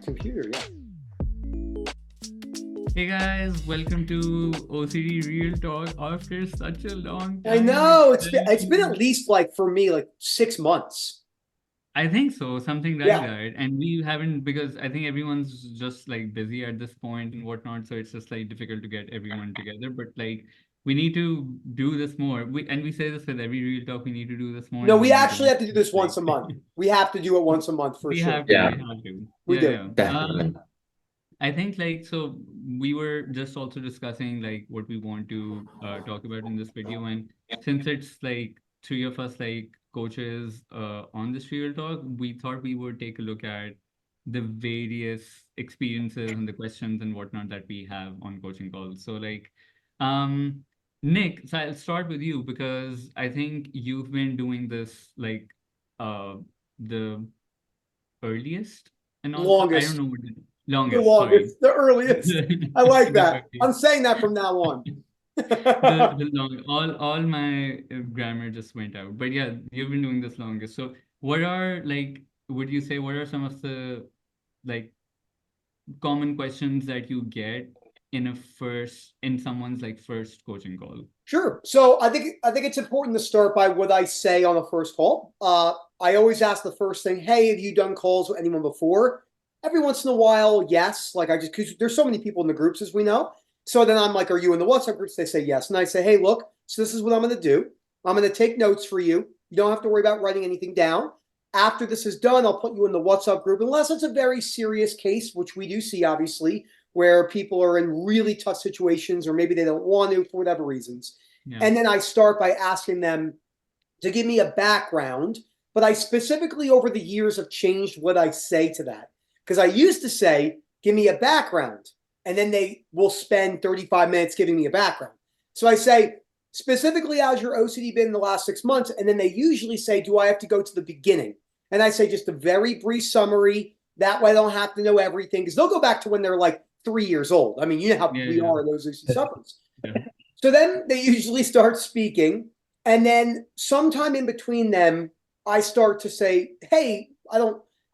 Computer, yeah. Hey guys, welcome to OCD Real Talk. After such a long I time, know it's been at least like for me like 6 months. I think so, something like Yeah. that. And we haven't because I think everyone's just like busy at this point and whatnot, so it's just like difficult to get everyone together. But like we need to do this more. We say this with every Real Talk. We need to do this more, No, and we then we actually don't. have to do this once Like a month. We have to do it once a month for we sure. have to, we Yeah, have to. We Yeah, do. yeah. definitely. I think like so we were just also discussing like what we want to talk about in this video, and since it's like three of us like coaches on this real talk, we thought we would take a look at the various experiences and the questions and whatnot that we have on coaching calls. So like um Nick, so I'll start with you because I think you've been doing this like uh the earliest and all. I don't Longest, know what the the longest. Sorry, longest, the earliest. I like the that. I'm earliest. saying that from now on. The long all my grammar just went out. But yeah, you've been doing this longest. So what are like? Would you say what are some of the like common questions that you get in someone's like first coaching call? Sure. So I think it's important to start by what I say on the first call. I always ask the first thing, "Hey, have you done calls with anyone before?" Every once in a while, yes. Like I just because there's so many people in the groups as we know. So then I'm like, "Are you in the WhatsApp groups?" They say yes, and I say, "Hey, look. So this is what I'm going to do. I'm going to take notes for you. You don't have to worry about writing anything down. After this is done, I'll put you in the WhatsApp group, unless it's a very serious case, which we do see obviously, where people are in really tough situations or maybe they don't want to for whatever reasons." Yeah. And then I start by asking them to give me a background, but I specifically over the years have changed what I say to that. Because I used to say, give me a background, and then they will spend 35 minutes giving me a background. So I say, specifically, how's your OCD been in the last 6 months? And then they usually say, do I have to go to the beginning? And I say just a very brief summary. That way I don't have to know everything because they'll go back to when they're like 3 years old. I mean, you know how Yeah, we yeah, are in those OCD sufferers. yeah. So then they usually start speaking. And then sometime in between them, I start to say, hey,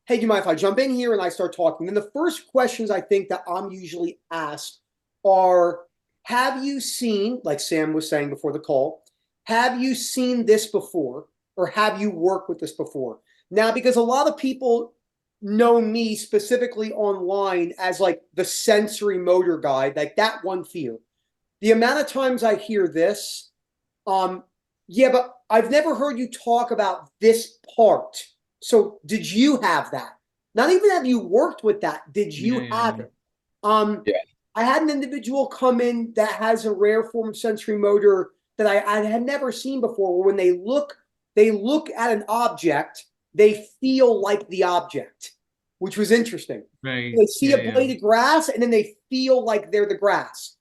do you mind if I jump in here? And I start talking. And the first questions I think that I'm usually asked are, have you seen, like Sam was saying before the call, have you seen this before? Or have you worked with this before? Now, because a lot of people know me specifically online as like the sensory motor guy, like that one fear. The amount of times I hear this, um, yeah, but I've never heard you talk about this part. So did you have that? Not even have you worked with that. Did Yeah, you yeah, have yeah. it? Um, Yeah. I had an individual come in that has a rare form of sensory motor that I had never seen before. Where when they look at an object, they feel like the object, which was interesting. Right. They see Yeah, a yeah. blade of grass and then they feel like they're the grass.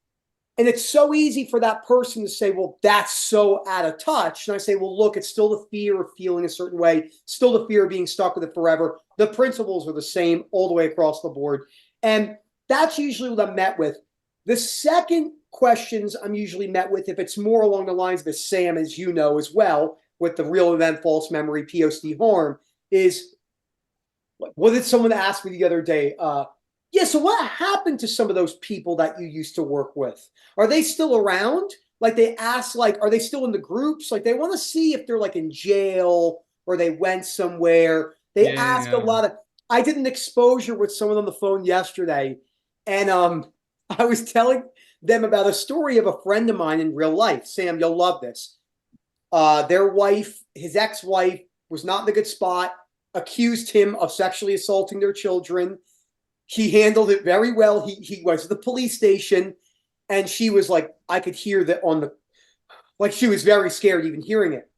And it's so easy for that person to say, well, that's so out of touch. And I say, well, look, it's still the fear of feeling a certain way, still the fear of being stuck with it forever. The principles are the same all the way across the board. And that's usually what I'm met with. The second questions I'm usually met with, if it's more along the lines of Sam, as you know as well, with the real event, false memory, POC harm, is what did someone ask me the other day? Yeah, so what happened to some of those people that you used to work with? Are they still around? Like they ask, like, are they still in the groups? Like they want to see if they're like in jail or they went somewhere. They Yeah, ask a yeah. lot of. I did an exposure with someone on the phone yesterday, and I was telling them about a story of a friend of mine in real life. Sam, you'll love this. Their wife, his ex-wife, was not in a good spot, accused him of sexually assaulting their children. He handled it very well. He went to the police station, and she was like, I could hear that on the, like she was very scared even hearing it.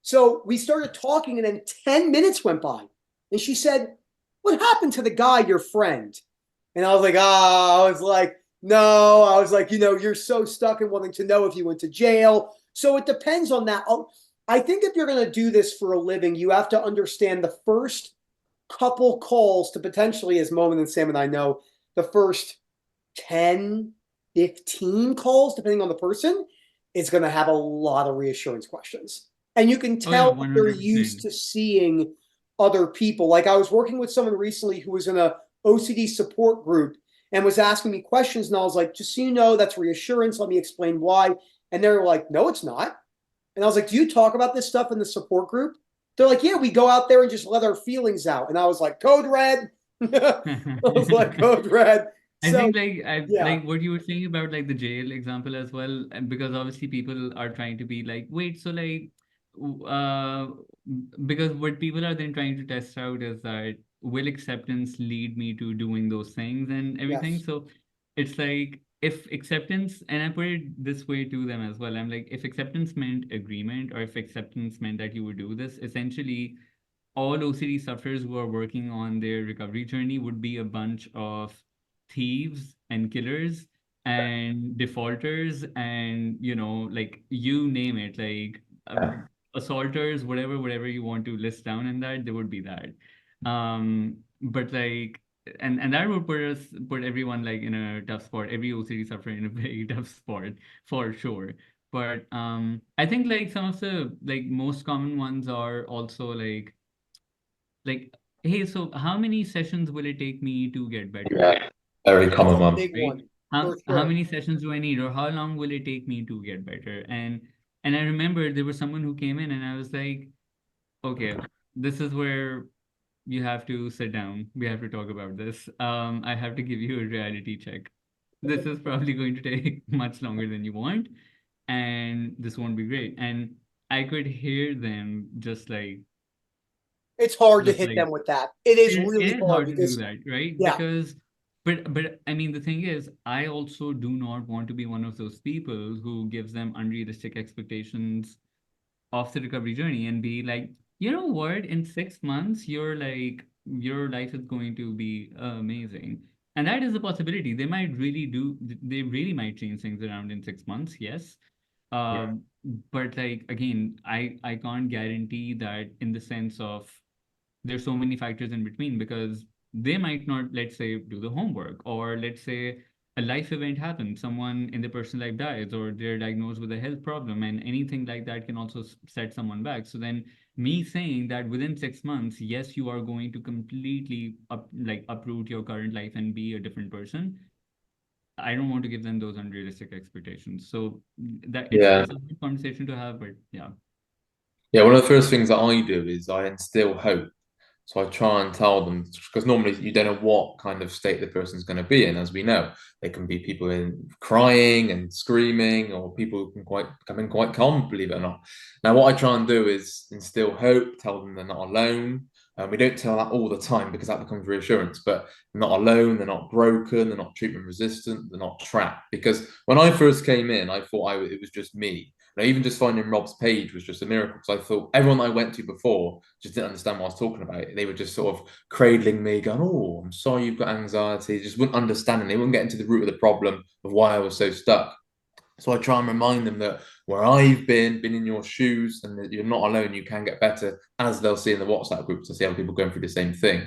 So we started talking, and then 10 minutes went by, and she said, what happened to the guy, your friend? And I was like, I was like, no, I was like, you're so stuck in wanting to know if he went to jail. So it depends on that. I think if you're going to do this for a living, you have to understand the first couple calls to potentially, as Moment and Sam and I know, the first 10, 15 calls, depending on the person, is going to have a lot of reassurance questions. And you can Oh yeah, tell they're used 100%. to seeing other people. Like I was working with someone recently who was in a OCD support group and was asking me questions. And I was like, just so you know, that's reassurance. Let me explain why. And they were like, no, it's not. And I was like, do you talk about this stuff in the support group? They're like, yeah, we go out there and just let our feelings out. And I was like, code red. I was like, code red. I So, think I yeah, like what you were saying about like the jail example as well, and because obviously people are trying to be like, wait, so like, because what people are then trying to test out is that will acceptance lead me to doing those things and everything. yes. So it's like if acceptance, and I put it this way to them as well, I'm like, if acceptance meant agreement, or if acceptance meant that you would do this, essentially all OCD sufferers who are working on their recovery journey would be a bunch of thieves and killers and defaulters and like you name it, like assaulters, whatever you want to list down in that, there would be that. But like, and that would put everyone like in a tough spot, every OCD sufferer in a very tough spot for sure. But I think like some of the like most common ones are also like, hey, so how many sessions will it take me to get better? Yeah, very That's common a one. big Right? one for How sure. many sessions do I need, or how long will it take me to get better? And I remember there was someone who came in and I was like, okay, this is where you have to sit down. We have to talk about this. I have to give you a reality check. This is probably going to take much longer than you want, and this won't be great. And I could hear them It's hard to just hit like them with that. It is it really is hard hard to do because, that, right? yeah, Because, but I mean, the thing is, I also do not want to be one of those people who gives them unrealistic expectations of the recovery journey and be like, you know what, in 6 months, your life is going to be amazing. And that is a possibility. They really might change things around in 6 months, yes. Um, but like again, I can't guarantee that in the sense of there's so many factors in between because they might not, let's say, do the homework, or let's say a life event happens, someone in their personal life dies, or they're diagnosed with a health problem, and anything like that can also set someone back. So then, me saying that within 6 months, yes, you are going to completely uproot your current life and be a different person. I don't want to give them those unrealistic expectations. So that Yeah. it's a good conversation to have, but yeah. Yeah, one of the first things that I do is I instill hope. So I try and tell them, because normally you don't know what kind of state the person's going to be in. As we know, there can be people in crying and screaming, or people who can quite come in quite calm, believe it or not. Now, what I try and do is instill hope, tell them they're not alone. We don't tell that all the time because that becomes reassurance, but they're not alone, they're not broken, they're not treatment resistant, they're not trapped. Because when I first came in, I thought it was just me. Now, even just finding Rob's page was just a miracle because I thought everyone I went to before just didn't understand what I was talking about. They were just sort of cradling me, going, "Oh, I'm sorry you've got anxiety." Just wouldn't understand, and they wouldn't get into the root of the problem of why I was so stuck. So I try and remind them that where I've been in your shoes, and that you're not alone. You can get better, as they'll see in the WhatsApp groups to see other people going through the same thing.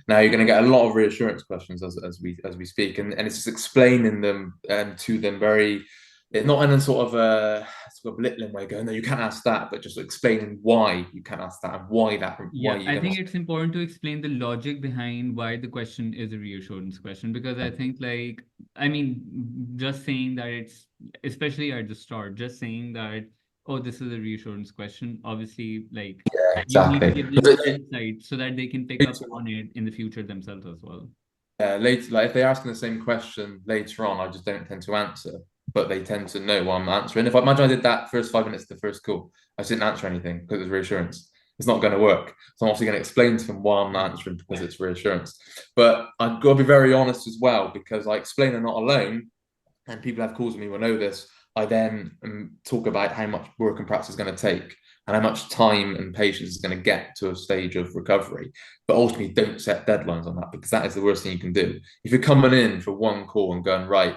Now you're going to get a lot of reassurance questions as we speak, and it's just explaining them to them very. It's not in a sort of belittling way, going, no, you can't ask that, but just explaining why you can't ask that and why Yeah, you're I going think to. it's important to explain the logic behind why the question is a reassurance question, because I think like I mean just saying that it's, especially at the start, just saying that, oh, this is a reassurance question, obviously like Yeah, you need to exactly. give them the insight so that they can pick up on it in the future themselves as well. Later, like if they're asking the same question later on, I just don't tend to answer, but they tend to know what I'm answering. If I imagine I did that first 5 minutes of the first call, I just didn't answer anything because it was reassurance. It's not going to work. So I'm obviously going to explain to them why I'm not answering because it's reassurance. But I've got to be very honest as well because I explain they're not alone, and people have calls with me will know this. I then talk about how much work and practice is going to take and how much time and patience is going to get to a stage of recovery. But ultimately, don't set deadlines on that because that is the worst thing you can do. If you're coming in for one call and going, right,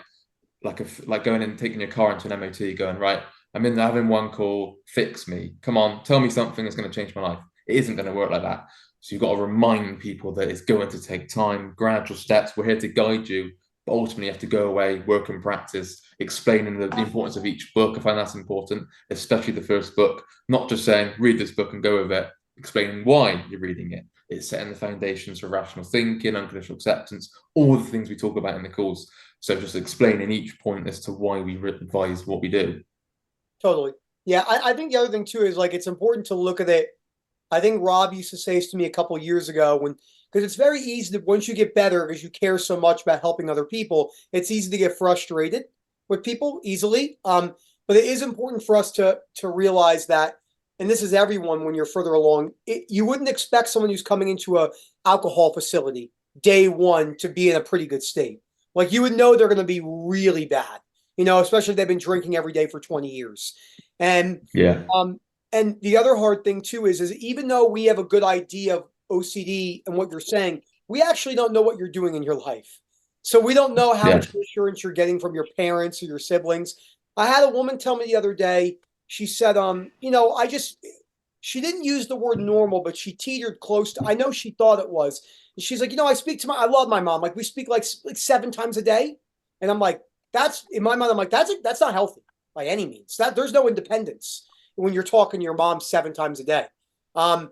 like going and taking your car into an MOT, going, right, I'm in there having one call, fix me. Come on, tell me something that's going to change my life. It isn't going to work like that. So you've got to remind people that it's going to take time, gradual steps. We're here to guide you, but ultimately you have to go away, work and practice, explaining the importance of each book. I find that's important, especially the first book, not just saying, read this book and go with it, explaining why you're reading it. It's setting the foundations for rational thinking, unconditional acceptance, all the things we talk about in the calls. So just explaining each point as to why we advise what we do. Totally. Yeah, I think the other thing too is like it's important to look at it. I think Rob used to say this to me a couple of years ago because it's very easy to once you get better because you care so much about helping other people, it's easy to get frustrated with people easily. But it is important for us to realize that, and this is everyone when you're further along, you wouldn't expect someone who's coming into a alcohol facility day one to be in a pretty good state. Like you would know they're going to be really bad, especially if they've been drinking every day for 20 years. And Yeah. and the other hard thing too is even though we have a good idea of OCD and what you're saying, we actually don't know what you're doing in your life. So we don't know how much reassurance you're getting from your parents or your siblings. I had a woman tell me the other day, she said, she didn't use the word normal, but she teetered close to, I know she thought it was. And she's like, I love my mom. Like we speak like 7 times a day. And I'm like, that's in my mind, I'm like, that's not healthy by any means. There's no independence when you're talking to your mom 7 times a day. Not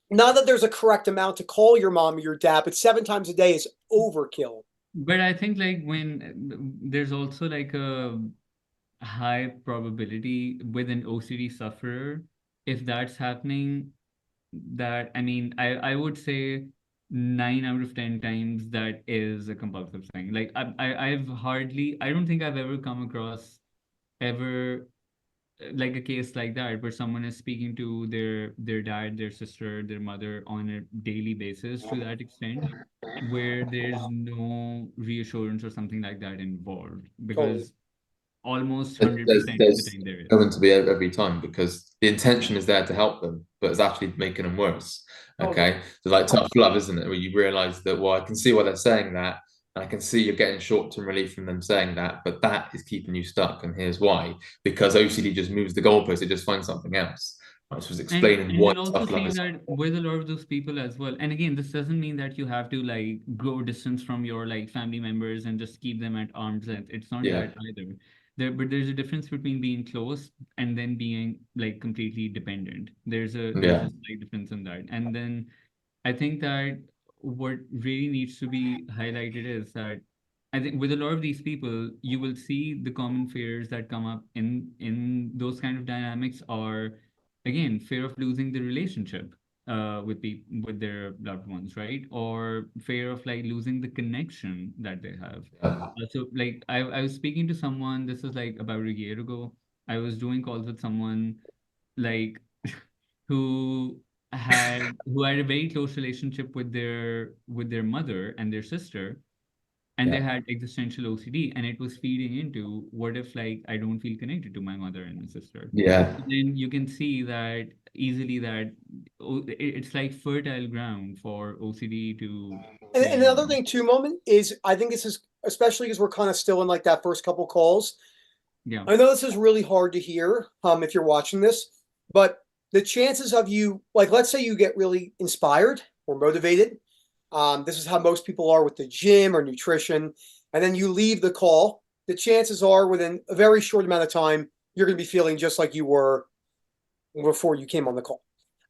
that there's a correct amount to call your mom or your dad, but 7 times a day is overkill. But I think like when there's also like a high probability with an OCD sufferer, if that's happening, that I mean, I would say 9 out of 10 times that is a compulsive thing. Like I don't think I've ever come across ever like a case like that where someone is speaking to their dad, their sister, their mother on a daily basis to that extent where there's no reassurance or something like that involved, Totally. because almost There's 100% of the there's time there is. going to be every time because the intention is there to help them, but it's actually making them worse. Okay, so like tough love, isn't it? Where you realize that, well, I can see why they're saying that, and I can see you're getting short-term relief from them saying that, but that is keeping you stuck, and here's why: because OCD just moves the goalpost; it just finds something else. I was explaining And what you'll also tough love see is. that with a lot of those people as well. And again, this doesn't mean that you have to like grow distance from your like family members and just keep them at arm's length. It's not Yeah, that either. But there's a difference between being close and then being like completely dependent. There's yeah, a slight difference in that. And then I think that what really needs to be highlighted is that I think with a lot of these people, you will see the common fears that come up in those kind of dynamics are, again, fear of losing the relationship with their loved ones, right? Or fear of like losing the connection that they have. yeah, So like I was speaking to someone, this was like about a year ago. I was doing calls with someone like who had a very close relationship with their mother and their sister, and they yeah. had existential OCD, and it was feeding into what if like I don't feel connected to my mother and my sister. Yeah. Then you can see that easily that it's like fertile ground for OCD to And feed another on. thing too, Moment, is I think this is especially because we're kind of still in like that first couple calls. Yeah. I know this is really hard to hear if you're watching this, but the chances of you, like, let's say you get really inspired or motivated. This is how most people are with the gym or nutrition, and then you leave the call. The chances are within a very short amount of time, you're going to be feeling just like you were before you came on the call.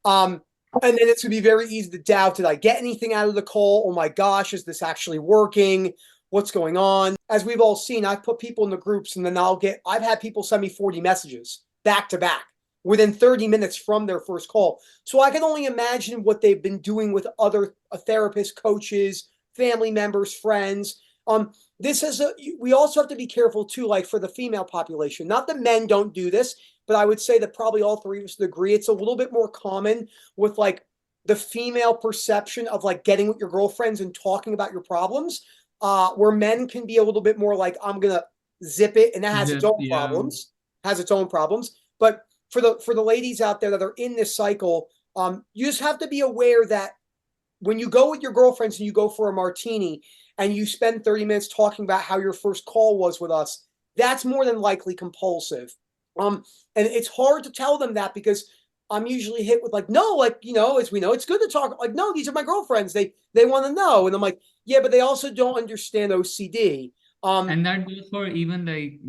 And then it's going to be very easy to doubt, did I get anything out of the call? Oh my gosh, is this actually working? What's going on? As we've all seen, I've put people in the groups and then I've had people send me 40 messages back to back within 30 minutes from their first call. So I can only imagine what they've been doing with other therapists, coaches, family members, friends. We also have to be careful too, like for the female population. Not that men don't do this, but I would say that probably all three of us would agree it's a little bit more common with like the female perception of like getting with your girlfriends and talking about your problems, where men can be a little bit more like, I'm gonna zip it, and that has its Zip, own yeah. problems, has its own problems. But for the ladies out there that are in this cycle, you just have to be aware that when you go with your girlfriends and you go for a martini and you spend 30 minutes talking about how your first call was with us, that's more than likely compulsive. And it's hard to tell them that because I'm usually hit with like, no, like, as we know, it's good to talk. Like, no, these are my girlfriends. They want to know. And I'm like, yeah, but they also don't understand OCD. And that goes for even like,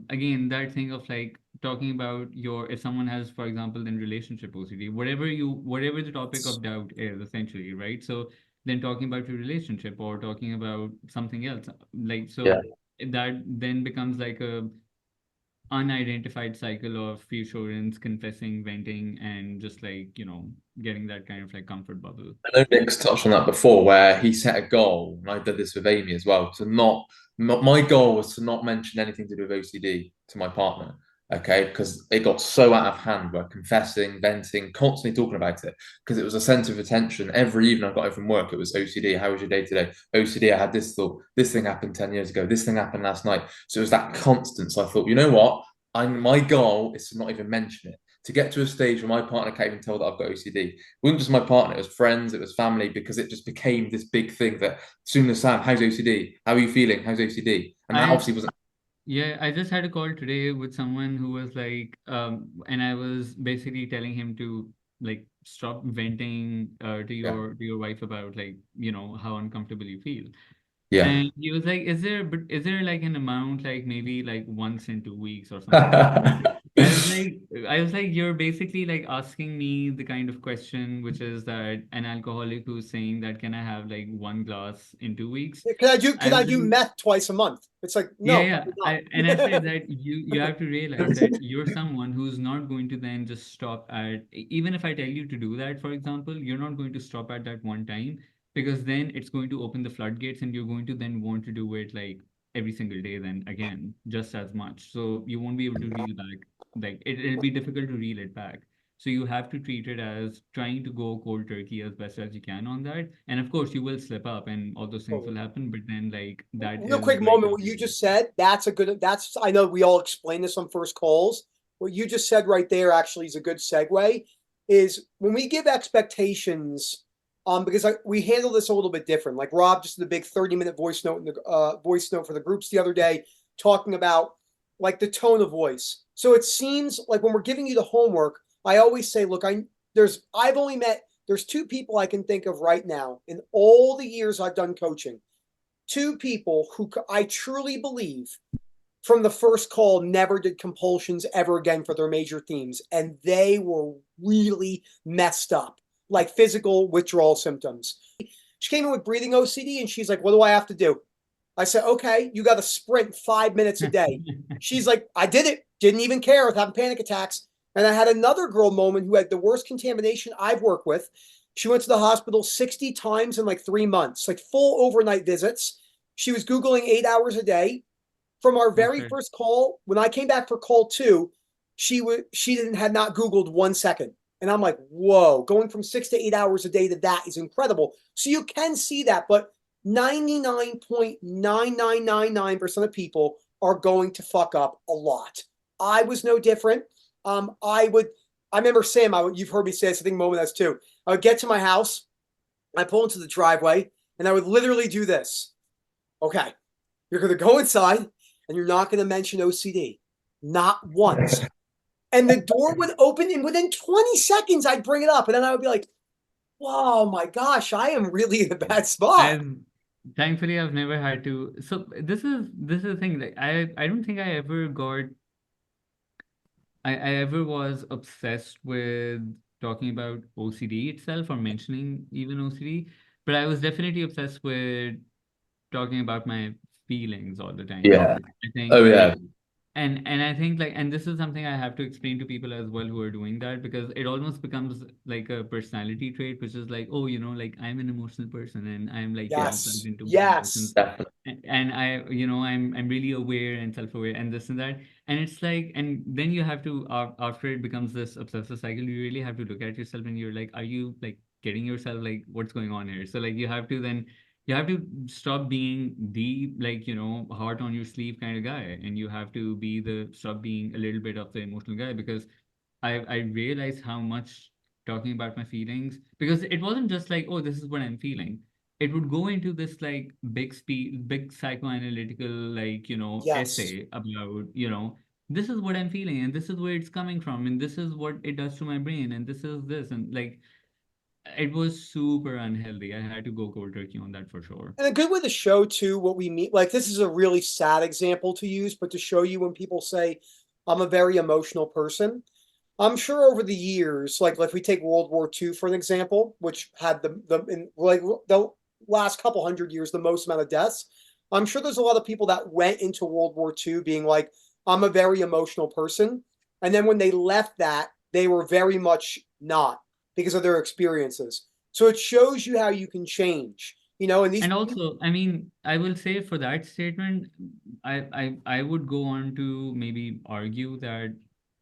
again, that thing of like talking about if someone has, for example, in relationship OCD, whatever the topic of doubt is essentially, right? So then talking about your relationship or talking about something else, like, Yeah. so that then becomes like a unidentified cycle of reassurance, confessing, venting, and just like, getting that kind of like comfort bubble. I know Nick's touched on that before, where he set a goal, and I did this with Amy as well. To not, my goal was to not mention anything to do with OCD to my partner, okay? Because it got so out of hand. We're confessing, venting, constantly talking about it, because it was a sense of attention. Every evening I got home from work, it was OCD. How was your day today? OCD. I had this thought. This thing happened 10 years ago. This thing happened last night. So it was that constant. So I thought, you know what? My goal is to not even mention it. To get to a stage where my partner can't even tell that I've got OCD. It wasn't just my partner, it was friends, it was family, because it just became this big thing that as soon as Sam, how's OCD? How are you feeling? How's OCD? And that I obviously wasn't. Yeah, I just had a call today with someone who was like, and I was basically telling him to like stop venting to Yeah. your wife about like, how uncomfortable you feel. Yeah. And he was like, is there like an amount like maybe like once in 2 weeks or something like that? I was like, you're basically like asking me the kind of question, which is that an alcoholic who's saying that can I have like one glass in 2 weeks? Can I I was do like, meth twice a month? It's like, yeah, no, yeah. probably I said not. that you have to realize that you're someone who's not going to then just stop at, even if I tell you to do that, for example, you're not going to stop at that one time, because then it's going to open the floodgates and you're going to then want to do it like every single day then again, just as much. So you won't be able to reel back. Like it'll be difficult to reel it back. So you have to treat it as trying to go cold turkey as best as you can on that. And of course, you will slip up and all those things will Totally. happen. But then, like, that Real is quick like moment, what you just said, I know we all explain this on first calls. What you just said right there actually is a good segue. Is when we give expectations, because we handle this a little bit different. Like Rob just did a big 30-minute voice note for the groups the other day, talking about like the tone of voice. So it seems like when we're giving you the homework, I always say, look, there's two people I can think of right now in all the years I've done coaching, two people who I truly believe from the first call never did compulsions ever again for their major themes. And they were really messed up, like physical withdrawal symptoms. She came in with breathing OCD and she's like, what do I have to do? I said, okay, you got to sprint 5 minutes a day. She's like, I did it. Didn't even care with having panic attacks. And I had another girl moment who had the worst contamination I've worked with. She went to the hospital 60 times in like 3 months, like full overnight visits. She was Googling 8 hours a day. From our very Okay. first call, when I came back for call two, had not Googled 1 second. And I'm like, whoa, going from 6 to 8 hours a day to that is incredible. So you can see that, but 99.9999% of people are going to fuck up a lot. I was no different. I remember Sam, you've heard me say this, I think moment that's too. I would get to my house, I pull into the driveway, and I would literally do this. Okay, you're going to go inside and you're not going to mention OCD. Not once. And the door would open, and within 20 seconds, I'd bring it up. And then I would be like, whoa, my gosh, I am really in a bad spot. I've Thankfully I've never had to. So this is the thing. Like I don't think I ever was obsessed with talking about OCD itself or mentioning even OCD, but I was definitely obsessed with talking about my feelings all the time. Yeah. I think Oh like yeah. and I think like, and this is something I have to explain to people as well who are doing that, because it almost becomes like a personality trait, which is like, oh, like I'm an emotional person and I'm like, plugged Yes. into my Yes. emotions. And I, I'm really aware and self-aware and this and that. And it's like, and then you have to, after it becomes this obsessive cycle, you really have to look at yourself and you're like, are you like getting yourself like what's going on here? So like you have to stop being the like, heart on your sleeve kind of guy, and you have to be the stop being a little bit of the emotional guy, because I realized how much talking about my feelings, because it wasn't just like, oh, this is what I'm feeling. It would go into this like big psychoanalytical like, Yes. essay about, this is what I'm feeling and this is where it's coming from and this is what it does to my brain and this is this and like it was super unhealthy. I had to go cold turkey on that for sure. And a good way to show too what we mean, like this is a really sad example to use, but to show you when people say, I'm a very emotional person. I'm sure over the years, like if we take World War II for an example, which had the last couple hundred years the most amount of deaths. I'm sure there's a lot of people that went into World War II being like, I'm a very emotional person, and then when they left that, they were very much not because of their experiences. So it shows you how you can change, and these. And also, I mean, I will say for that statement, I would go on to maybe argue that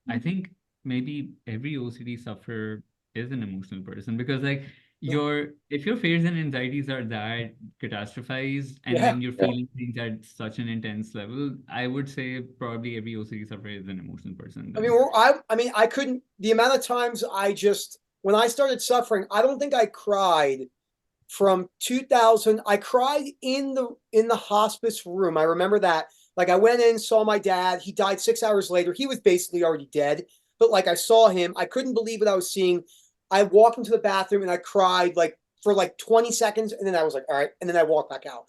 I think maybe every OCD sufferer is an emotional person, because like if your fears and anxieties are that catastrophized, and Yeah. then you're Yeah. feeling things at such an intense level, I would say probably every OCD sufferer is an emotional person I mean, then. I couldn't. The amount of times when I started suffering, I don't think I cried from 2000. I cried in the hospice room. I remember that. Like I went in, saw my dad. He died 6 hours later. He was basically already dead. But like I saw him, I couldn't believe what I was seeing. I walked into the bathroom and I cried like for like 20 seconds, and then I was like, all right, and then I walked back out.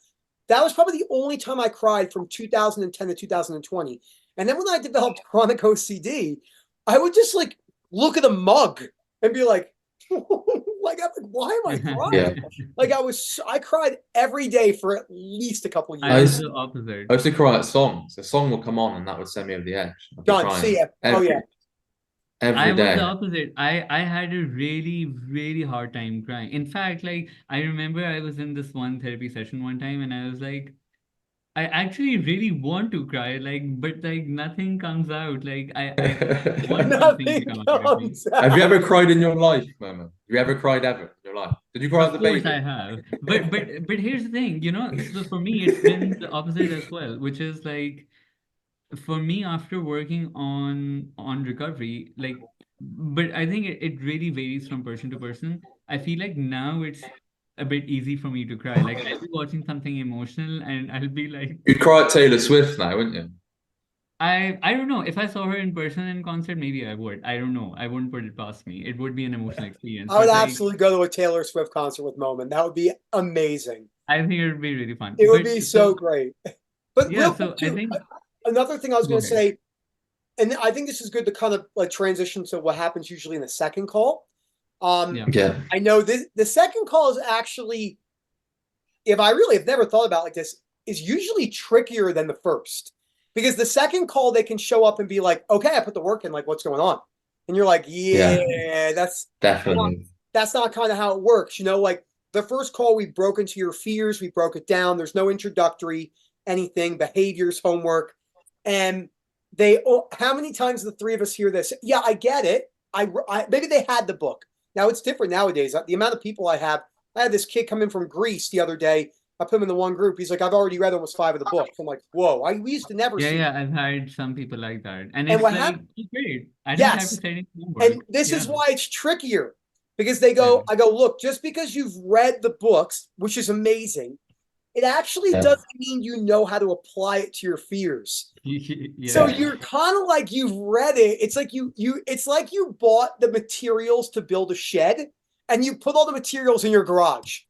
That was probably the only time I cried from 2010 to 2020. And then when I developed chronic OCD, I would just like look at a mug and be like, why am I Yeah. crying? Like I cried every day for at least a couple I I years. was used, the opposite. I used to cry at songs. A song would come on and that would send me over the edge. I'd be Done. See crying ya. Oh yeah. every I was the day. opposite. I had a really, really hard time crying. In fact, like I remember I was in this one therapy session one time and I was like, I actually really want to cry, like, but like nothing comes out. Like I want something to Nothing come out of me. comes Have you out. ever cried in your life, Mama? Have you ever cried ever in your life? Did you cry as Of a course baby? I have. But here's the thing, so for me it's been the opposite as well, which is like for me after working on recovery, like but I think it really varies from person to person. I feel like now it's a bit easy for me to cry. Like I'll be watching something emotional and I'll be like, You'd cry at Taylor Swift now, wouldn't you? I don't know. If I saw her in person in concert, maybe I would. I don't know. I wouldn't put it past me. It would be an emotional experience. I would But like absolutely go to a Taylor Swift concert with Moment. That would be amazing. I think it would be really fun. It would But be so so great. But yeah, real quick so I too, think another thing I was go going to ahead. say, and I think this is good to kind of like transition to what happens usually in the second call. Um, Yeah. Yeah. I know the second call is actually, if I really have never thought about it like this, is usually trickier than the first. Because the second call they can show up and be like, okay, I put the work in, like what's going on? And you're like, Yeah. yeah, Definitely. that's not kind of how it works. Like the first call, we broke into your fears, we broke it down. There's no introductory anything, behaviors, homework. And how many times the three of us hear this? Yeah, I get it. Maybe they had the book. Now it's different nowadays. The amount of people I had this kid come in from Greece the other day. I put him in the one group. He's like, I've already read almost 5 of the books. I'm like, whoa, we used to never Yeah, see that. yeah, I've had some people like that. And And it's what like, happened? oh, great. I don't have to Yes. say any And homework. this is Yeah. why it's trickier because Yeah. I go, look, just because you've read the books, which is amazing, it actually Yeah. doesn't mean you know how to apply it to your fears. So Yeah. you're kind of like you've read it. It's like it's like you bought the materials to build a shed and you put all the materials in your garage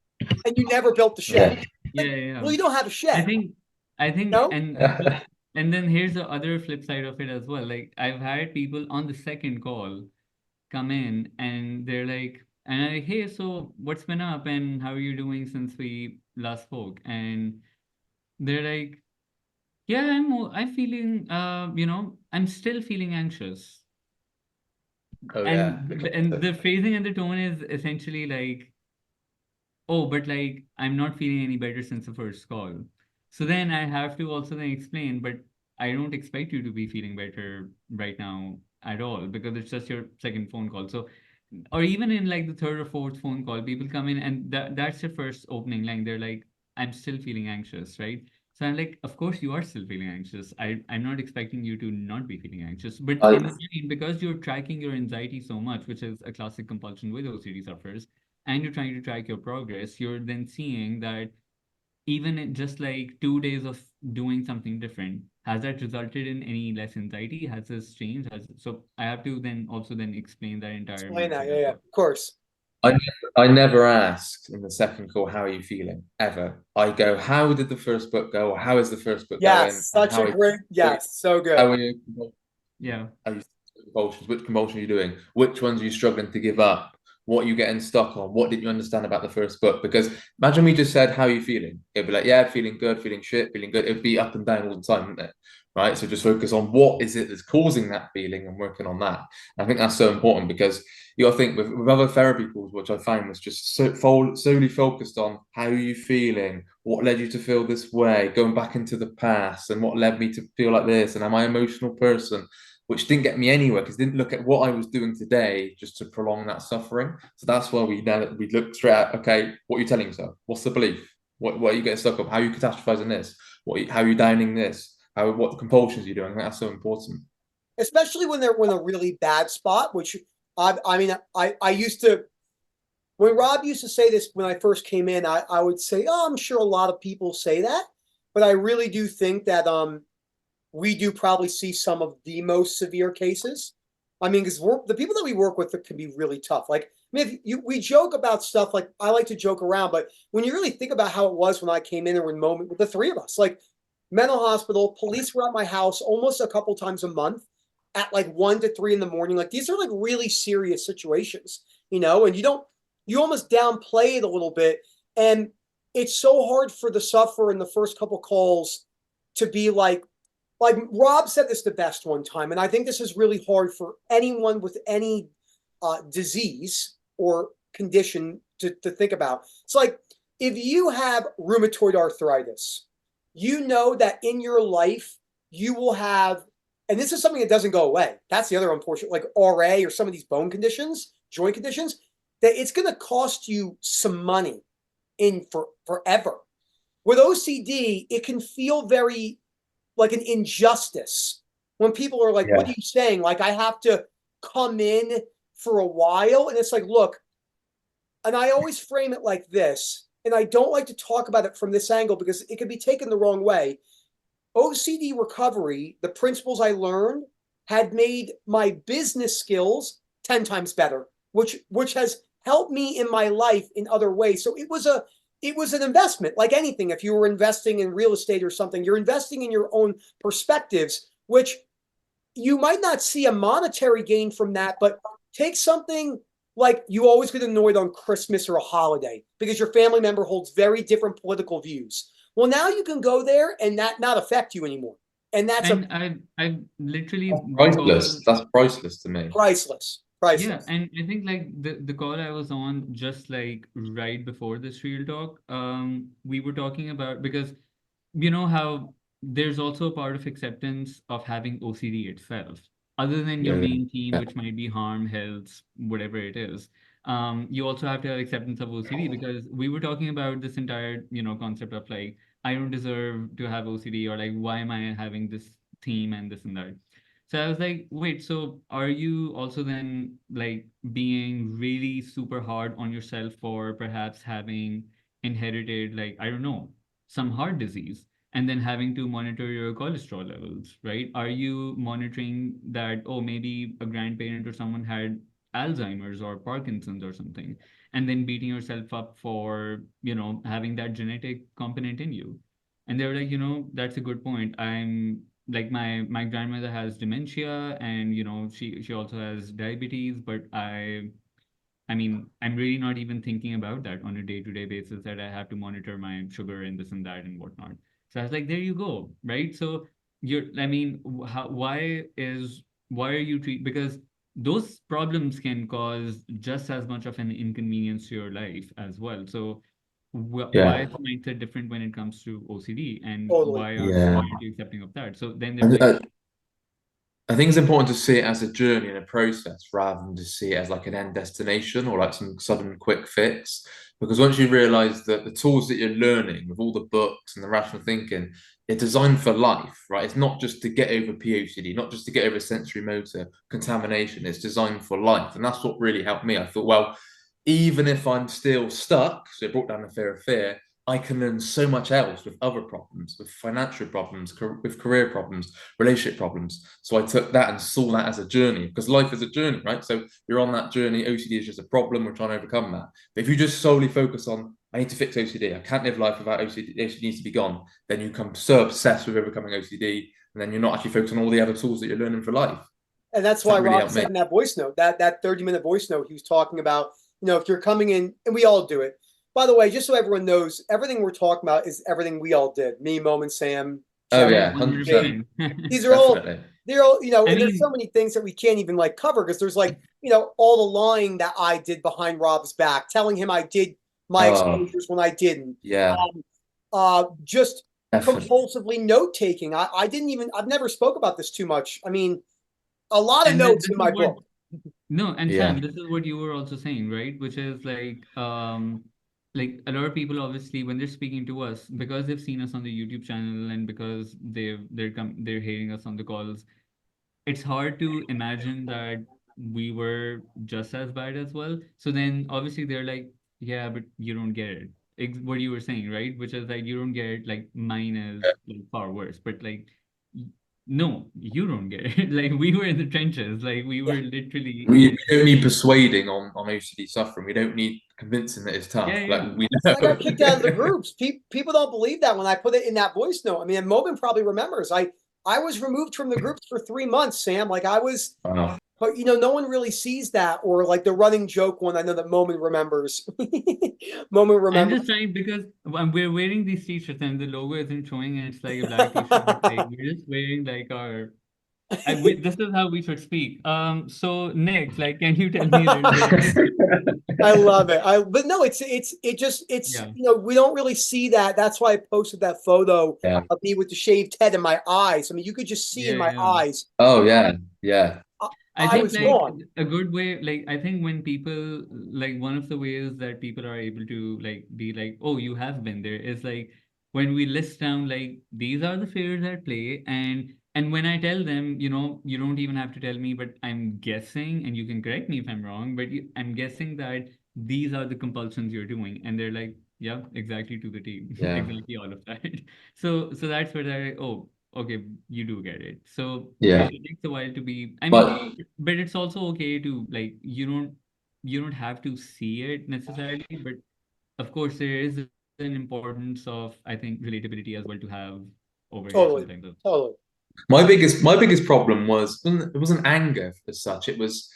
and you never built the shed. Yeah, Like, yeah. well, you don't have a I shed, think I think no? and then here's the other flip side of it as well. Like I've had people on the second call come in and they're like, and I'm like, hey, so what's been up and how are you doing since we last spoke? And they're like, yeah, I'm feeling I'm still feeling anxious. Oh yeah. And the phrasing and the tone is essentially like, oh, but like I'm not feeling any better since the first call. So then I have to also then explain, but I don't expect you to be feeling better right now at all because it's just your second phone call. So, or even in like the third or fourth phone call, people come in and that's your first opening line. They're like, I'm still feeling anxious, right? So I'm like, of course you are still feeling anxious. I'm not expecting you to not be feeling anxious. But I in the mind, because you're tracking your anxiety so much, which is a classic compulsion with OCD sufferers, and you're trying to track your progress, you're then seeing that even in just like 2 days of doing something different, has that resulted in any less anxiety? Has this changed? So I have to then also then explain that entire Explain that. mindset Yeah, as yeah, well. of course. I never ask in the second call, how are you feeling? Ever. I go, how did the first book go? Or how is the first book going? Yes, And such how a are you great, doing? yes, so good. How are you? Yeah. Are you compulsions? Which compulsion are you doing? Which ones are you struggling to give up? What are you getting stuck on? What did you understand about the first book? Because imagine we just said, how are you feeling? It'd be like, yeah, feeling good, feeling shit, feeling good. It'd be up and down all the time, wouldn't it? Right. So just focus on what is it that's causing that feeling and working on that. I think that's so important because you got to think with other therapy calls, which I found was just solely focused on how are you feeling, what led you to feel this way, going back into the past, and what led me to feel like this, and am I an emotional person? Which didn't get me anywhere because didn't look at what I was doing today just to prolong that suffering. So that's why we looked straight at, okay, what are you telling yourself? What's the belief? What are you getting stuck on? How are you catastrophizing this? How are you downing this? What compulsions are you doing? I think that's so important. Especially when they're in a really bad spot, which I mean, I used to, when Rob used to say this when I first came in, I would say, oh, I'm sure a lot of people say that, but I really do think that we do probably see some of the most severe cases. I mean, because the people that we work with can be really tough. Like, I mean, we joke about stuff like I like to joke around, but when you really think about how it was when I came in and were in moment with the three of us, like mental hospital, police were at my house almost a couple times a month at like 1 to 3 in the morning. Like these are like really serious situations, and you almost downplay it a little bit. And it's so hard for the sufferer in the first couple calls to be like Rob said this the best one time, and I think this is really hard for anyone with any disease or condition to think about. It's like if you have rheumatoid arthritis, you know that in your life you will have, and this is something that doesn't go away. That's the other unfortunate, like RA or some of these bone conditions, joint conditions, that it's going to cost you some money in forever. With OCD, it can feel very like an injustice when people are like, what are Yeah. you saying? Like, I have to come in for a while. And it's like, look, and I always frame it like this, and I don't like to talk about it from this angle because it can be taken the wrong way. OCD recovery, the principles I learned had made my business skills 10 times better, which has helped me in my life in other ways. So it was an investment like anything. If you were investing in real estate or something, you're investing in your own perspectives, which you might not see a monetary gain from that, but take something like you always get annoyed on Christmas or a holiday because your family member holds very different political views. Well, now you can go there and that not affect you anymore. And that's a And I literally, That's the priceless. call. That's priceless to me. priceless, Yeah, priceless. and I think like the call I was on just like right before this real talk, we were talking about, because you know how there's also a part of acceptance of having OCD itself, other than your Yeah, main theme, yeah, which might be harm, health, whatever it is. You also have to have acceptance of OCD, because we were talking about this entire, concept of like, I don't deserve to have OCD, or like, why am I having this theme and this and that. So I was like, wait, so are you also then like being really super hard on yourself for perhaps having inherited, like, I don't know, some heart disease, and then having to monitor your cholesterol levels, right? Are you monitoring that, oh, maybe a grandparent or someone had Alzheimer's or Parkinson's or something, and then beating yourself up for, having that genetic component in you? And they were like, that's a good point. I'm like, my grandmother has dementia, and she also has diabetes, but I mean, I'm really not even thinking about that on a day-to-day basis, that I have to monitor my sugar and this and that and whatnot. So I was like, there you go, right? So I mean, why are you because those problems can cause just as much of an inconvenience to your life as well. So why yeah, is the mindset different when it comes to OCD, and Totally. yeah. why aren't you accepting of that? So then they were And, like, I think it's important to see it as a journey and a process rather than to see it as like an end destination or like some sudden quick fix. Because once you realize that the tools that you're learning with all the books and the rational thinking, they're designed for life, right? It's not just to get over POCD, not just to get over sensory motor contamination. It's designed for life. And that's what really helped me. I thought, well, even if I'm still stuck, so it brought down the fear of fear, I can learn so much else with other problems, with financial problems, with career problems, relationship problems. So I took that and saw that as a journey, because life is a journey, right? So you're on that journey. OCD is just a problem. We're trying to overcome that. But if you just solely focus on, I need to fix OCD, I can't live life without OCD, OCD needs to be gone, then you become so obsessed with overcoming OCD, and then you're not actually focused on all the other tools that you're learning for life. And that's why That really Rob helped said me. in that voice note, that 30-minute voice note, he was talking about, if you're coming in, and we all do it. By the way, just so everyone knows, everything we're talking about is everything we all did. Me, Mom, and Sam. Oh Jeremy, yeah, 100%. these are all, Definitely. they're all, I and there's so mean, many things that we can't even like cover because there's like, all the lying that I did behind Rob's back, telling him I did my Oh exposures when I didn't. yeah, Just definitely. compulsively note taking. I've never spoke about this too much. I mean, a lot of and notes this in is my what book. No, and Yeah. Sam, this is what you were also saying, right? Which is like a lot of people obviously when they're speaking to us because they've seen us on the YouTube channel and because they're hearing us on the calls, it's hard to imagine that we were just as bad as well. So then obviously they're like, yeah, but you don't get it. What you were saying, right? Which is like you don't get it, like mine is like far worse. But like y- no, you don't get it. Like we were in the trenches. Like we Yeah. were literally We don't need persuading on OCD suffering. We don't need convincing that it's tough. yeah, Like yeah. we And I got know. kicked out of the groups. People don't believe that when I put it in that voice note. I mean, and Moban probably remembers. I was removed from the groups for 3 months, Sam. Like I was, Wow. but no one really sees that, or like the running joke one. I know that Moment remembers. Moment I'm remembers. just trying because we're wearing these t-shirts and the logo isn't showing and it's like a black t-shirt, but like we're just wearing like our this is how we should speak. So Nick, like, can you tell me a little bit about I love it. But no, it's yeah, we don't really see that. That's why I posted that photo Yeah. of me with the shaved head and my eyes. I mean, you could just see in yeah, my yeah. eyes. Oh yeah, yeah, I, I I think was like gone. a good way, like I think when people like one of the ways that people are able to like be like, oh, you have been there is like when we list down like these are the fears at play and when I tell them, you don't even have to tell me, but I'm guessing, and you can correct me if I'm wrong, but I'm guessing that these are the compulsions you're doing, and they're like, yeah, exactly to the T, yeah, exactly all of that. So that's where they're like, oh, okay, you do get it. So yeah. it takes a while to be. I mean, But but it's also okay to like you don't have to see it necessarily, but of course there is an importance of I think relatability as well to have over here Totally, sometimes. totally. my biggest problem was it wasn't anger as such. It was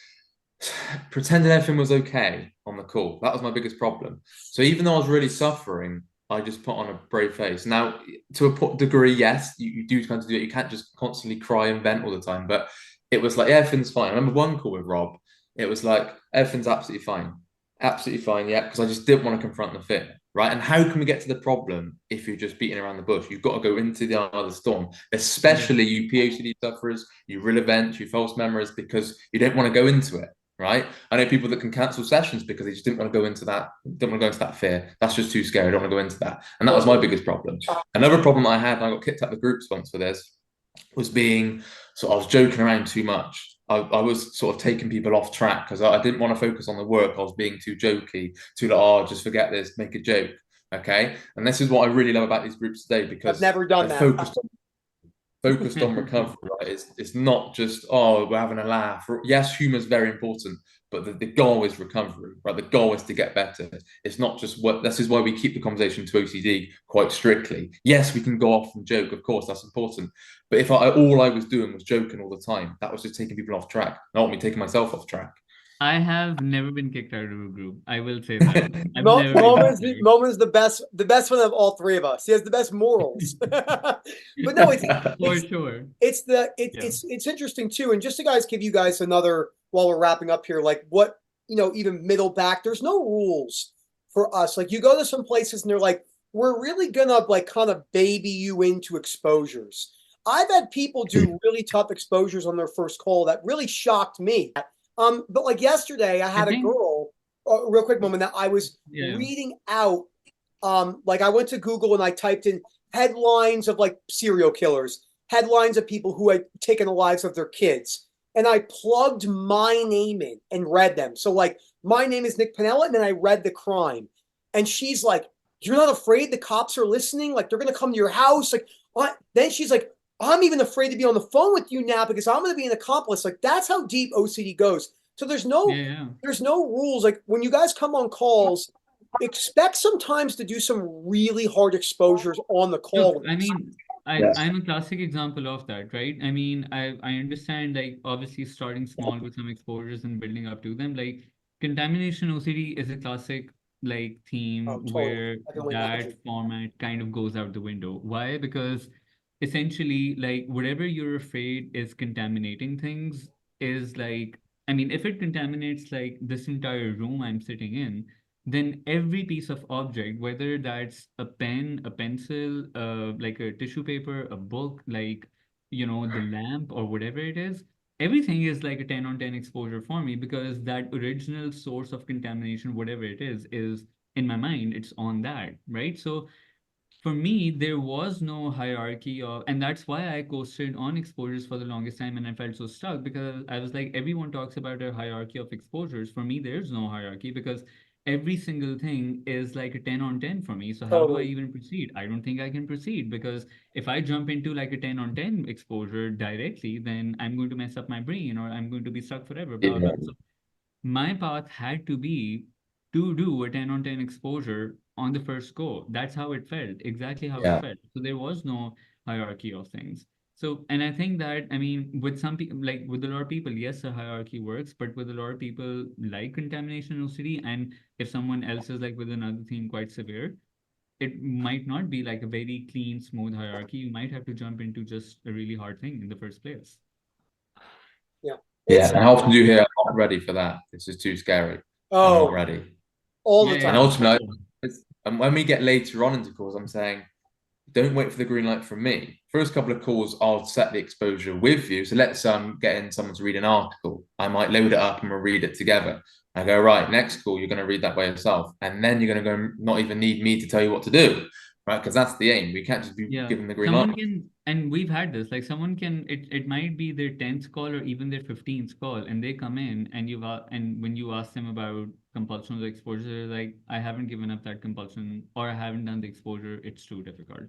pretending everything was okay on the call. That was my biggest problem. So even though I was really suffering, I just put on a brave face. Now, to a degree, yes, you do kind of do it. You can't just constantly cry and vent all the time. But it was like, yeah, everything's fine. I remember one call with Rob. It was like, everything's absolutely fine. Absolutely fine, yeah, because I just didn't want to confront the fear, right? And how can we get to the problem if you're just beating around the bush? You've got to go into the eye of the storm, Yeah. especially you POCD sufferers, you real events, you false memories, because you don't want to go into it, right? I know people that can cancel sessions because they just didn't want to go into that, don't want to go into that fear. That's just too scary. I don't want to go into that. And that was my biggest problem. Another problem I had, and I got kicked out of the groups once for this, was being so I was joking around too much. I was sort of taking people off track because I didn't want to focus on the work. I was being too jokey, too like, oh, just forget this, make a joke. Okay. And this is what I really love about these groups today I've because never done they're that. focused on recovery, right? It's not just, oh, we're having a laugh. Yes, humor is very important, but the goal is recovery, right? The goal is to get better. It's not just what, this is why we keep the conversation to OCD quite strictly. Yes, we can go off and joke, of course, that's important. But if all I was doing was joking all the time, that was just taking people off track, not me taking myself off track. I have never been kicked out of a group. I will say that. I've never been Moment's kicked out. the best one of all three of us. He has the best morals. But no, For it's sure. Yeah. it's interesting too. And just to guys give you guys another while we're wrapping up here, like what even middle back. There's no rules for us. Like you go to some places and they're like, we're really gonna like kind of baby you into exposures. I've had people do really tough exposures on their first call that really shocked me. But like yesterday, I I had a think, girl. Real quick moment that I was yeah. reading out. Like I went to Google and I typed in headlines of like serial killers, headlines of people who had taken the lives of their kids, and I plugged my name in and read them. So like my name is Nick Pinella, and then I read the crime, and she's like, you're not afraid the cops are listening? Like, they're going to come to your house? Like, what? Then she's like, I'm even afraid to be on the phone with you now because I'm going to be an accomplice. Like, that's how deep OCD goes. So there's Yeah, no yeah. there's no rules. Like, when you guys come on calls, expect sometimes to do some really hard exposures on the Look, call. I mean, Yes. I'm a classic example of that, right? I mean, I understand, like, obviously starting small with some exposures and building up to them. Like, contamination OCD is a classic, like, theme Oh, totally. where I can only that imagine. format kind of goes out the window. Why? Because essentially, like, whatever you're afraid is contaminating things is like, I mean, if it contaminates like this entire room I'm sitting in, then every piece of object, whether that's a pen, a pencil, like a tissue paper, a book, like, the lamp or whatever it is, everything is like a 10 on 10 exposure for me because that original source of contamination, whatever it is in my mind, it's on that, right? So for me, there was no hierarchy of, and that's why I coasted on exposures for the longest time and I felt so stuck because I was like, everyone talks about a hierarchy of exposures. For me, there's no hierarchy because every single thing is like a 10 on 10 for me. So how do I Totally. even proceed? I don't think I can proceed because if I jump into like a 10 on 10 exposure directly, then I'm going to mess up my brain or I'm going to be stuck forever, blah, blah. Yeah. So my path had to be to do a 10 on 10 exposure on the first go. That's how it felt, exactly how it Yeah. felt. So there was no hierarchy of things. So, and I think that, I mean, with some people, like with a lot of people, yes, a hierarchy works, but with a lot of people like contamination OCD, and if someone else is like with another thing quite severe, it might not be like a very clean, smooth hierarchy. You might have to jump into just a really hard thing in the first place. Yeah. Yeah. It's And how often do you hear, I'm not ready for that? This is too scary. I'm not oh, ready. all Yeah, the And yeah, time. for ultimately, sure. and when we get later on into calls, I'm saying, don't wait for the green light from me. First couple of calls, I'll set the exposure with you. So let's get in someone to read an article. I might load it up and we'll read it together. I go, right, next call, you're going to read that by yourself. And then you're going to go not even need me to tell you what to do, right? Because that's the aim. We can't just be Yeah, given the green light. someone can, and we've had this, like someone can, it might be their 10th call or even their 15th call, and they come in and and when you ask them about compulsion or exposure, they're like, I haven't given up that compulsion or I haven't done the exposure, it's too difficult. Yeah.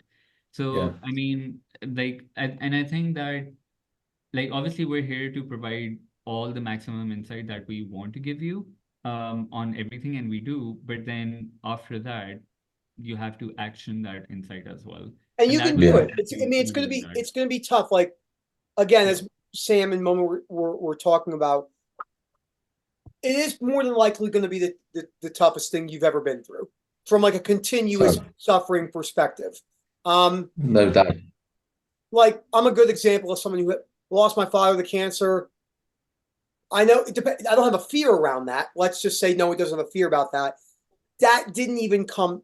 So, I mean, like, and I think that, like, obviously we're here to provide all the maximum insight that we want to give you on everything, and we do, but then after that, you have to action that insight as well. And And you that can was do Yeah. it. I exactly mean, me doing that. it's gonna be tough. Like, again, Yeah. as Sam and Moma were talking about, it is more than likely going to be the toughest thing you've ever been through from like a continuous So, suffering perspective. Um, no doubt. like, I'm a good example of someone who lost my father to cancer. I know it depends. I don't have a fear around that. Let's just say no, it doesn't have a fear about that. That didn't even come.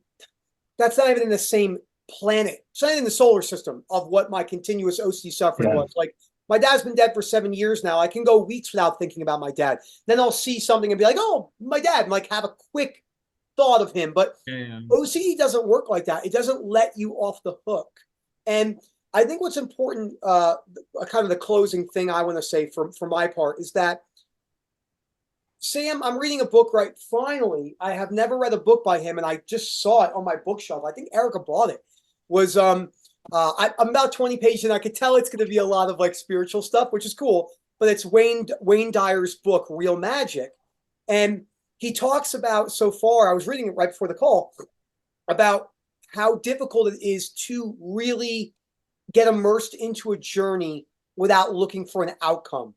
That's not even in the same planet. It's not in the solar system of what my continuous OCD suffering Yeah. was. Like, my dad's been dead for 7 years now. I can go weeks without thinking about my dad. Then I'll see something and be like, "Oh, my dad," and like have a quick thought of him. But Yeah, yeah. OCD doesn't work like that. It doesn't let you off the hook. And I think what's important, kind of the closing thing I want to say for my part is that, Sam, I'm reading a book right. Finally, I have never read a book by him, and I just saw it on my bookshelf. I think Erica bought it. Was I'm about 20 pages, and I could tell it's going to be a lot of like spiritual stuff, which is cool. But it's Wayne Dyer's book, Real Magic, and he talks about so far. I was reading it right before the call about how difficult it is to really get immersed into a journey without looking for an outcome.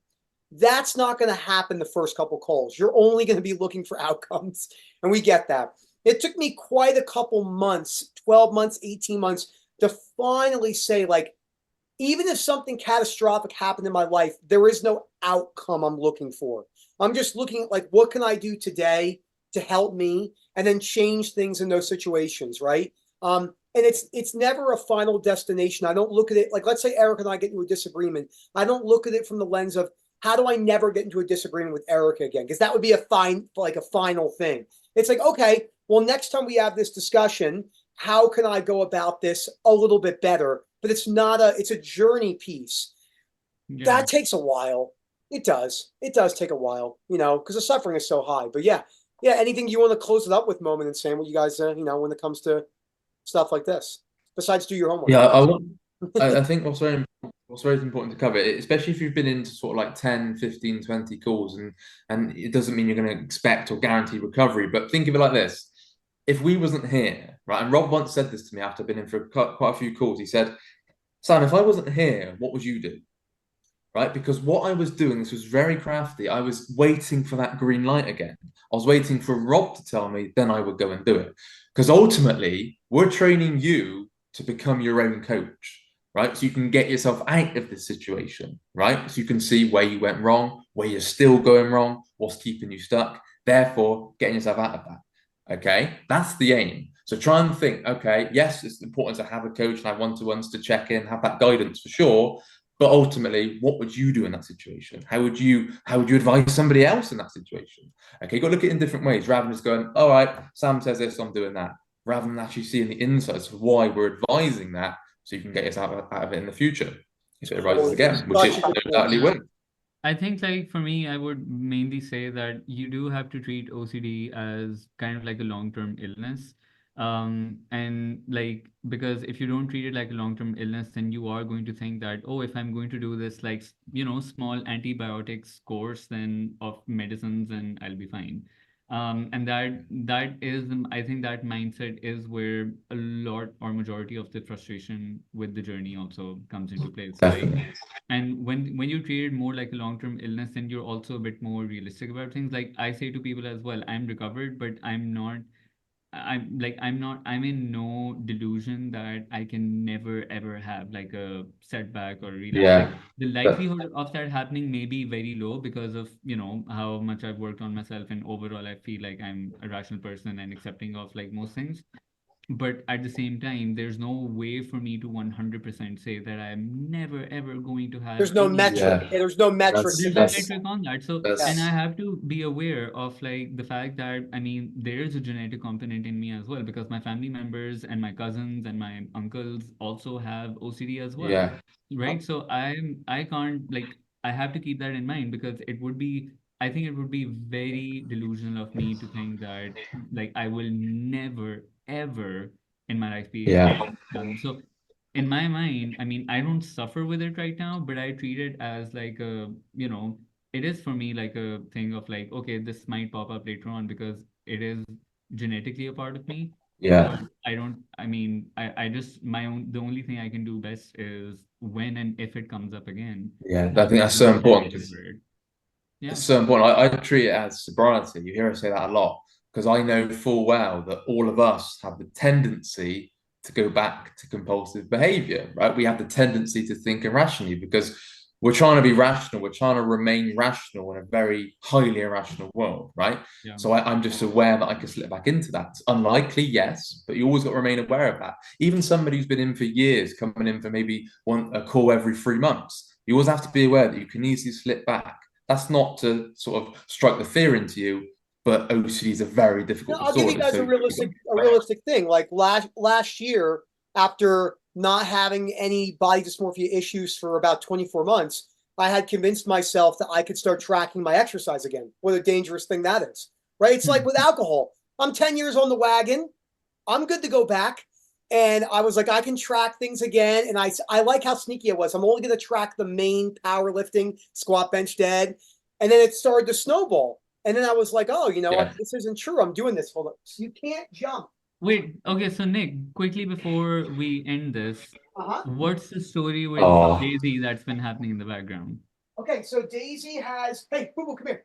That's not going to happen the first couple calls. You're only going to be looking for outcomes. And we get that. It took me quite a couple months, 12 months, 18 months to finally say, like, even if something catastrophic happened in my life, there is no outcome I'm looking for. I'm just looking at, like, what can I do today to help me and then change things in those situations, right? And it's never a final destination. I don't look at it like, let's say Eric and I get into a disagreement. I don't look at it from the lens of, how do I never get into a disagreement with Erica again? Because that would be a final thing. It's like, okay, well, next time we have this discussion, how can I go about this a little bit better? But it's a journey piece. Yeah. That takes a while. It does. It does take a while, because the suffering is so high. But yeah. Anything you want to close it up with, Moment and Sam? What you guys, when it comes to stuff like this, besides do your homework. Yeah, I think what's very important to cover, especially if you've been into sort of like 10, 15, 20 calls, and it doesn't mean you're going to expect or guarantee recovery, but think of it like this. If we wasn't here, right, and Rob once said this to me after I've been in for quite a few calls, he said, Sam, if I wasn't here, what would you do? Right? Because what I was doing, this was very crafty. I was waiting for that green light again. I was waiting for Rob to tell me, then I would go and do it. Because ultimately, we're training you to become your own coach, right? So you can get yourself out of this situation, right? So you can see where you went wrong, where you're still going wrong, what's keeping you stuck, therefore getting yourself out of that. Okay? That's the aim. So try and think, okay, yes, it's important to have a coach and have one-to-ones to check in, have that guidance for sure. But ultimately, what would you do in that situation? How would you advise somebody else in that situation? Okay, you've got to look at it in different ways rather than just going, all right, Sam says this, I'm doing that. Rather than actually seeing the insights of why we're advising that, so you can get yourself out of it in the future. So it rises again, which it undoubtedly will. I think, like, for me, I would mainly say that you do have to treat OCD as kind of like a long-term illness. And like, because if you don't treat it like a long-term illness, then you are going to think that, oh, if I'm going to do this, like, small antibiotics course then of medicines, and I'll be fine. And that is, I think that mindset is where a lot or majority of the frustration with the journey also comes into place. Like, and when you treat it more like a long-term illness, then you're also a bit more realistic about things. Like I say to people as well, I'm recovered, but I'm in no delusion that I can never ever have like a setback or relapse. Like Yeah. the likelihood of that happening may be very low because of, how much I've worked on myself, and overall I feel like I'm a rational person and accepting of like most things. But at the same time, there's no way for me to 100% say that I'm never ever going to have There's no any. metric. Yeah. Okay, there's no metric. There's no That's metric on that. So, and I that's have to be aware of like the fact that, I mean, there is a genetic component in me as well, because my family members and my cousins and my uncles also have OCD as well, yeah. right? So I can't, like, I have to keep that in mind, because I think it would be very delusional of me to think that like I will never ever in my life be able to Yeah. so in my mind, I mean, I don't suffer with it right now, but I treat it as like it is for me like a thing of like, okay, this might pop up later on because it is genetically a part of me. But Yeah. I don't, I mean, I just, the only thing I can do best is when and if it comes up again, Yeah. I how think can that's so I important get because over it? Yeah. it's so important. I treat it as sobriety. You hear us say that a lot because I know full well that all of us have the tendency to go back to compulsive behavior, right? We have the tendency to think irrationally because we're trying to be rational. We're trying to remain rational in a very highly irrational world, right? Yeah. So I'm just aware that I can slip back into that. It's unlikely, yes, but you always got to remain aware of that. Even somebody who's been in for years, coming in for maybe a call every 3 months, you always have to be aware that you can easily slip back. That's not to sort of strike the fear into you, but OCD is a very difficult I'll give you disorder. guys a realistic thing. Like last year, after not having any body dysmorphia issues for about 24 months, I had convinced myself that I could start tracking my exercise again. What a dangerous thing that is, right? It's like with alcohol. I'm 10 years on the wagon. I'm good to go back. And I was like, I can track things again. And I like how sneaky I was. I'm only going to track the main powerlifting, squat, bench, dead. And then it started to snowball. And then I was like, oh, you know what? This isn't true. I'm doing this. Hold up. You can't jump. Wait, okay, so Nick, quickly before we end this, what's the story with Daisy that's been happening in the background? Okay, so Daisy has, hey, Boo Boo, come here.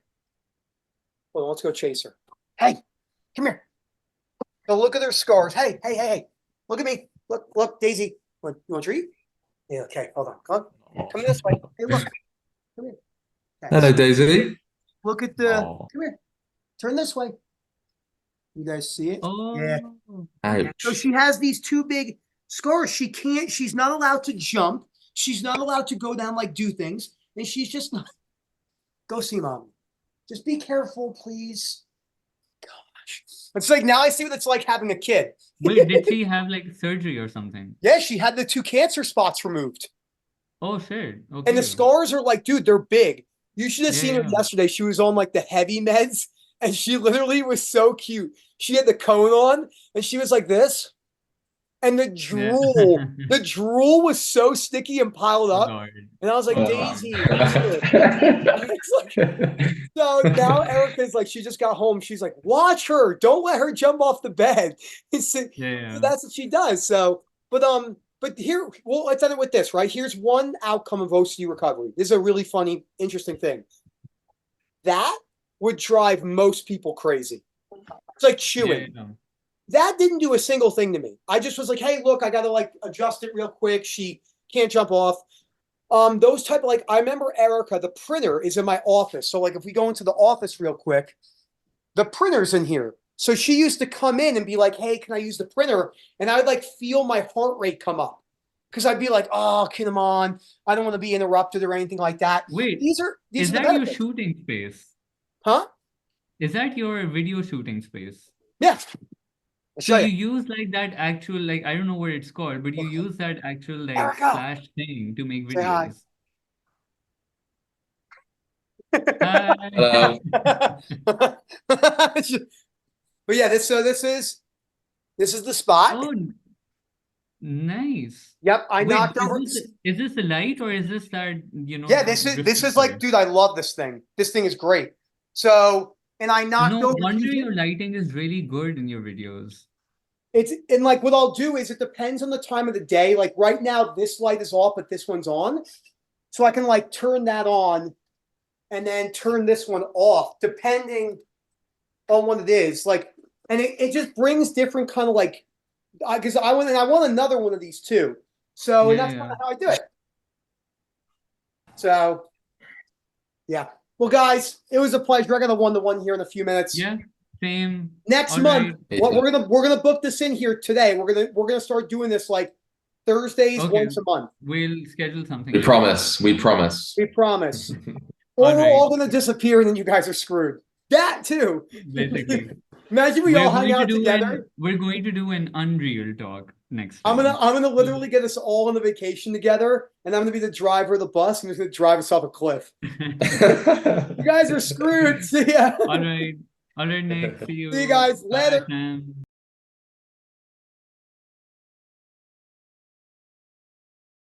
Well, let's go chase her. Hey, come here. Go look at her scars. Hey. Look at me. Look, Daisy. You want a treat? Yeah, okay, hold on. Come this way. Hey, look. Come here. Okay. Hello, Daisy. Look at come here. Turn this way. You guys see it? Oh. Yeah. Ouch. So she has these two big scars. She's not allowed to jump. She's not allowed to go down, like do things. And she's just not. Go see mom. Just be careful, please. Gosh. It's like, now I see what it's like having a kid. Wait, did she have like surgery or something? Yeah, she had the 2 cancer spots removed. Oh, shit. Okay. And the scars are like, dude, they're big. You should have seen her yesterday. She was on like the heavy meds, and she literally was so cute. She had the cone on, and she was like this. and the drool was so sticky and piled Oh up. God. And I was like, Oh. Daisy, what is this? It's like, so now Erica's like, she just got home. She's like, watch her. Don't let her jump off the bed. So Yeah. that's what she does. So, but here, well, let's end it with this, right? Here's one outcome of OCD recovery. This is a really funny, interesting thing. That would drive most people crazy. It's like chewing. Yeah. That didn't do a single thing to me. I just was like, hey, look, I gotta like adjust it real quick. She can't jump off. Those type of like, I remember Erica, the printer is in my office. So like if we go into the office real quick, the printer's in here. So she used to come in and be like, hey, can I use the printer? And I would like feel my heart rate come up. Because I'd be like, oh, come on. I don't want to be interrupted or anything like that. Wait, These are is the that your benefits. shooting space? Huh? Is that your video shooting space? Yeah. I'll So show you you. use like that actual, like, I don't know what it's called, but you use that actual like Erica, flash thing to make say hi. videos. Hi. Hello. But yeah, this is the spot. Oh, nice. Yep, I Wait, knocked over. is this a light or is this that, you know, Yeah, this is like, reflector? dude, I love this thing. This thing is great. So, and I knocked No over. wonder your lighting is really good in your videos. It's and like what I'll do is it depends on the time of the day. Like right now, this light is off, but this one's on. So I can like turn that on and then turn this one off, depending on what it is. Like, and it just brings different kind of like because I want another one of these too. So and that's kind of how I do it. So yeah. Well, guys, it was a pleasure. I got a one-to-one here in a few minutes. Yeah, same. Next All month, right. we're gonna book this in here today. We're gonna start doing this like Thursdays Okay. once a month. We'll schedule something. We promise. We promise. We promise. Or All we're right. all gonna disappear and then you guys are screwed. That too. Basically. Imagine we all hang out together. We're going to do an Unreal talk next I'm time. gonna literally get us all on a vacation together, and I'm gonna be the driver of the bus, and he's gonna drive us off a cliff. You guys are screwed. See ya. All right. All right, Nick. See you. See you guys Bye, later. Sam.